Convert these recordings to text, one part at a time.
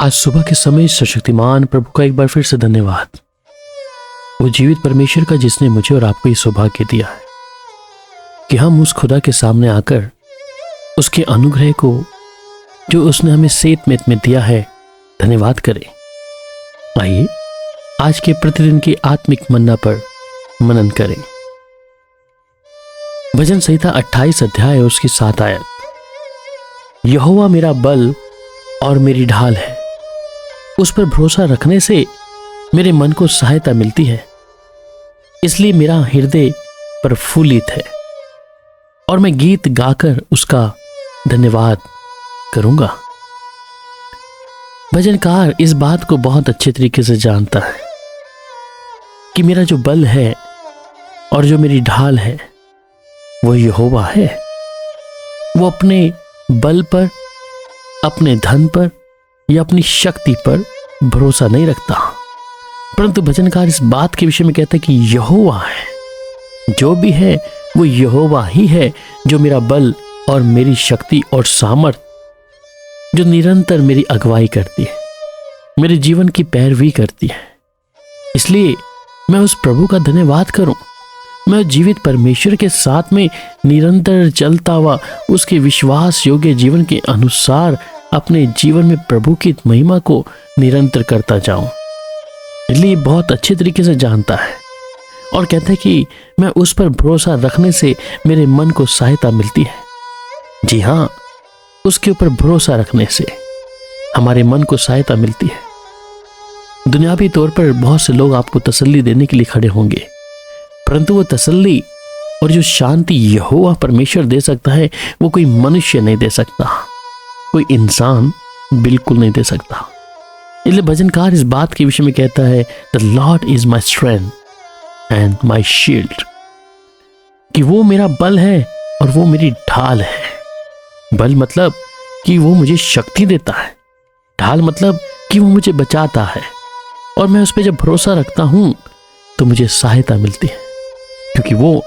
आज सुबह के समय सशक्तिमान प्रभु का एक बार फिर से धन्यवाद। वो जीवित परमेश्वर का जिसने मुझे और आपको ये सौभाग्य दिया है कि हम उस खुदा के सामने आकर उसके अनुग्रह को जो उसने हमें सेत में दिया है धन्यवाद करें। आइए आज के प्रतिदिन की आत्मिक मन्ना पर मनन करें। भजन संहिता 28 अध्याय और उसकी 7 आयत। यहोवा मेरा बल और मेरी ढाल है, उस पर भरोसा रखने से मेरे मन को सहायता मिलती है, इसलिए मेरा हृदय प्रफुल्लित है और मैं गीत गाकर उसका धन्यवाद करूंगा। भजनकार इस बात को बहुत अच्छे तरीके से जानता है कि मेरा जो बल है और जो मेरी ढाल है वो यहोवा है। वो अपने बल पर, अपने धन पर या अपनी शक्ति पर भरोसा नहीं रखता, परंतु भजनकार इस बात के विषय में कहता है कि यहोवा है, जो भी है वो यहोवा ही है, जो मेरा बल और मेरी शक्ति और सामर्थ, जो निरंतर मेरी अगुवाई करती है, मेरे जीवन की पैरवी करती है। इसलिए मैं उस प्रभु का धन्यवाद करूं। मैं जीवित परमेश्वर के साथ में निरंतर चलता हुआ उसके विश्वास योग्य जीवन के अनुसार अपने जीवन में प्रभु की महिमा को निरंतर करता जाऊं। इसलिए बहुत अच्छे तरीके से जानता है और कहता है कि मैं उस पर भरोसा रखने से मेरे मन को सहायता मिलती है। जी हाँ, उसके ऊपर भरोसा रखने से हमारे मन को सहायता मिलती है। दुनियावी तौर पर बहुत से लोग आपको तसल्ली देने के लिए खड़े होंगे, परंतु वो तसल्ली और जो शांति यहोवा परमेश्वर दे सकता है वो कोई मनुष्य नहीं दे सकता, कोई इंसान बिल्कुल नहीं दे सकता। इसलिए भजनकार इस बात के विषय में कहता है, the Lord is my strength and my shield, कि वो मेरा बल है और वो मेरी ढाल है। बल मतलब कि वो मुझे शक्ति देता है, ढाल मतलब कि वो मुझे बचाता है, और मैं उस पर जब भरोसा रखता हूं तो मुझे सहायता मिलती है, क्योंकि वो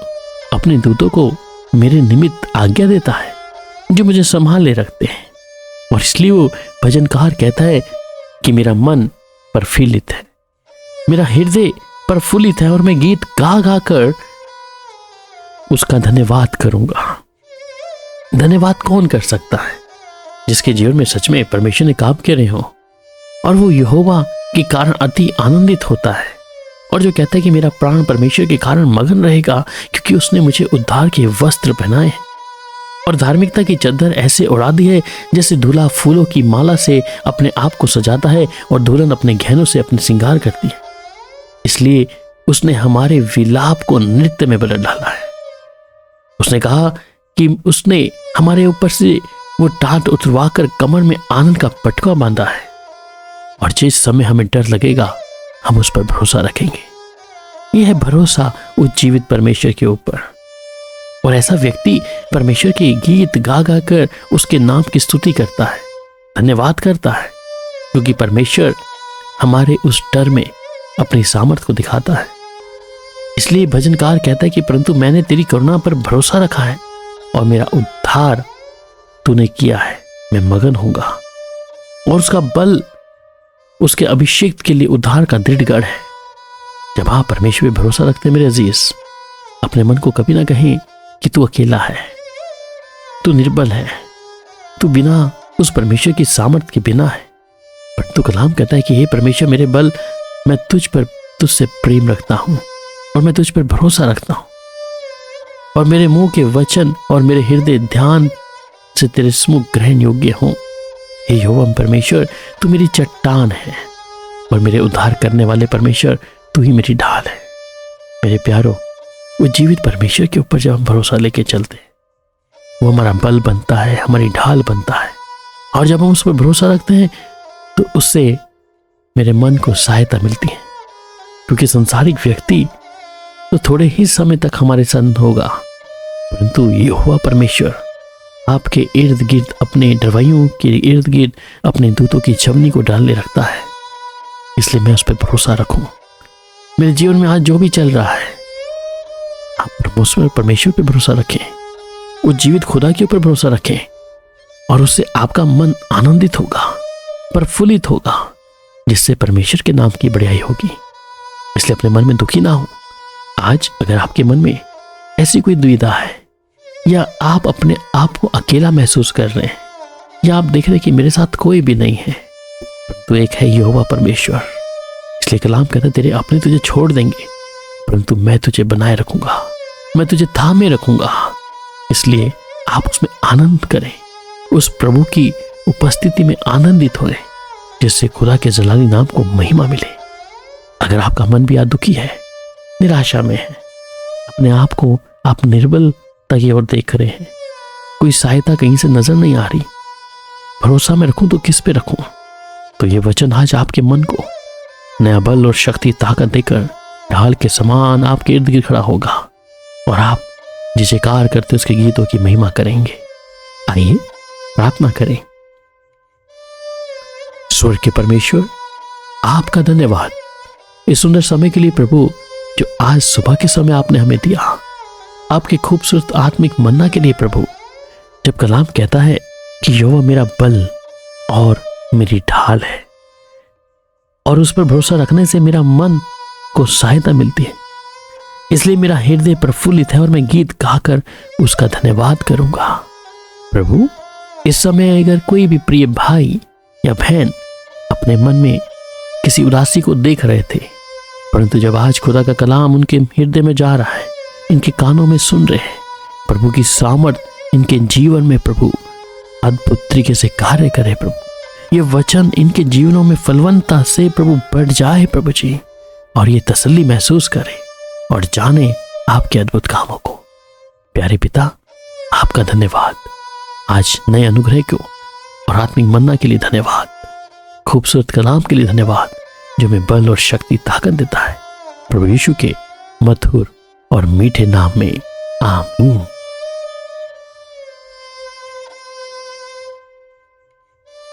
अपने दूतों को मेरे निमित्त आज्ञा देता है जो मुझे संभाले रखते हैं। और इसलिए वो भजनकार कहता है कि मेरा मन प्रफुल्लित है, मेरा हृदय प्रफुल्लित है और मैं गीत गा गा कर उसका धन्यवाद करूंगा। धन्यवाद कौन कर सकता है? जिसके जीवन में सच में परमेश्वर ने काम करे हो और वो यहोवा के कारण अति आनंदित होता है, और जो कहता है कि मेरा प्राण परमेश्वर के कारण मगन रहेगा, क्योंकि उसने मुझे उद्धार के वस्त्र पहनाए हैं और धार्मिकता की चादर ऐसे उड़ा दी है जैसे दूल्हा फूलों की माला से अपने आप को सजाता है और दुल्हन अपने गहनों से अपने श्रृंगार करती है। इसलिए उसने हमारे विलाप को नृत्य में बदल डाला है। उसने कहा कि उसने हमारे ऊपर से वो टाट उतरवाकर कमर में आनंद का पटका बांधा है, और जिस समय हमें डर लगेगा हम उस पर भरोसा रखेंगे। यह है भरोसा उस जीवित परमेश्वर के ऊपर। और ऐसा व्यक्ति परमेश्वर के गीत गा गा कर उसके नाम की स्तुति करता है, धन्यवाद करता है, क्योंकि परमेश्वर हमारे उस डर में अपनी सामर्थ को दिखाता है। इसलिए भजनकार कहता है कि परंतु मैंने तेरी करुणा पर भरोसा रखा है और मेरा उद्धार तूने किया है, मैं मगन होऊंगा। और उसका बल उसके अभिषेक के लिए उद्धार का दृढ़ गढ़ है। जब आप परमेश्वर पे भरोसा रखते हैं मेरे अजीज, अपने मन को कभी ना कहें कि तू अकेला है, तू निर्बल है, तू बिना उस परमेश्वर की सामर्थ के बिना है। पर तू कलाम कहता है कि हे परमेश्वर मेरे बल, मैं तुझसे प्रेम रखता हूं और मैं तुझ पर भरोसा रखता हूं, और मेरे मुंह के वचन और मेरे हृदय ध्यान से तेरे सम्मुख ग्रहण योग्य हों। हे यहोवा परमेश्वर, तू मेरी चट्टान है और मेरे उद्धार करने वाले परमेश्वर, तू ही मेरी ढाल है। मेरे प्यारो, वो जीवित परमेश्वर के ऊपर जब हम भरोसा लेके चलते हैं, वो हमारा बल बनता है, हमारी ढाल बनता है, और जब हम उस पर भरोसा रखते हैं तो उससे मेरे मन को सहायता मिलती है। क्योंकि संसारिक व्यक्ति तो थोड़े ही समय तक हमारे संग होगा, परंतु यहोवा परमेश्वर आपके इर्द गिर्द, अपने डरवाइयों के इर्द गिर्द अपने दूतों की छवनी को डालने रखता है। इसलिए मैं उस पर भरोसा रखूं। मेरे जीवन में आज जो भी चल रहा है, आप उस पर परमेश्वर पर भरोसा रखें, उस जीवित खुदा के ऊपर भरोसा रखें, और उससे आपका मन आनंदित होगा, प्रफुल्लित होगा, जिससे परमेश्वर के नाम की बड़ाई होगी। इसलिए अपने मन में दुखी ना हो। आज अगर आपके मन में ऐसी कोई दुविधा है, या आप अपने आप को अकेला महसूस कर रहे हैं, या आप देख रहे हैं कि मेरे साथ कोई भी नहीं है, तो एक है यहोवा परमेश्वर। इसलिए कलाम कहता है, तेरे अपने तुझे छोड़ देंगे, परंतु मैं तुझे बनाए रखूंगा, मैं तुझे थामे रखूंगा। इसलिए आप उसमें आनंद करें, उस प्रभु की उपस्थिति में आनंदित होए, जिससे खुदा के जलाली नाम को महिमा मिले। अगर आपका मन भी आज दुखी है, निराशा में है, अपने आप को आप निर्बलता की ओर देख रहे हैं, कोई सहायता कहीं से नजर नहीं आ रही, भरोसा में रखूं तो किस पे रखूं, तो ये वचन आज आपके मन को नया बल और शक्ति ताकत देकर ढाल के समान आपके इर्द गिर्द खड़ा होगा, और आप जिसे-कार करते उसके गीतों की महिमा करेंगे। आइए प्रार्थना करें। स्वर्ग के परमेश्वर, आपका धन्यवाद इस सुंदर समय के लिए प्रभु, जो आज सुबह के समय आपने हमें दिया, आपके खूबसूरत आत्मिक मन्ना के लिए प्रभु। जब कलाम कहता है कि यहोवा मेरा बल और मेरी ढाल है, और उस पर भरोसा रखने से मेरा मन को सहायता मिलती है, इसलिए मेरा हृदय प्रफुल्लित है और मैं गीत गाकर उसका धन्यवाद करूंगा। प्रभु, इस समय अगर कोई भी प्रिय भाई या बहन अपने मन में किसी उदासी को देख रहे थे, परंतु जब आज खुदा का कलाम उनके हृदय में जा रहा है, इनके कानों में सुन रहे हैं, प्रभु की सामर्थ इनके जीवन में प्रभु अद्भुत तरीके से कार्य करे। प्रभु, ये वचन इनके जीवनों में फलवंता से प्रभु बढ़ जाए प्रभु जी, और ये तसल्ली महसूस करे और जाने आपके अद्भुत कामों को। प्यारे पिता, आपका धन्यवाद आज नए अनुग्रह को और आत्मिक मन्ना के लिए धन्यवाद, खूबसूरत कलाम के लिए धन्यवाद, जो हमें बल और शक्ति ताकत देता है। प्रभु यीशु के मधुर और मीठे नाम में आमीन।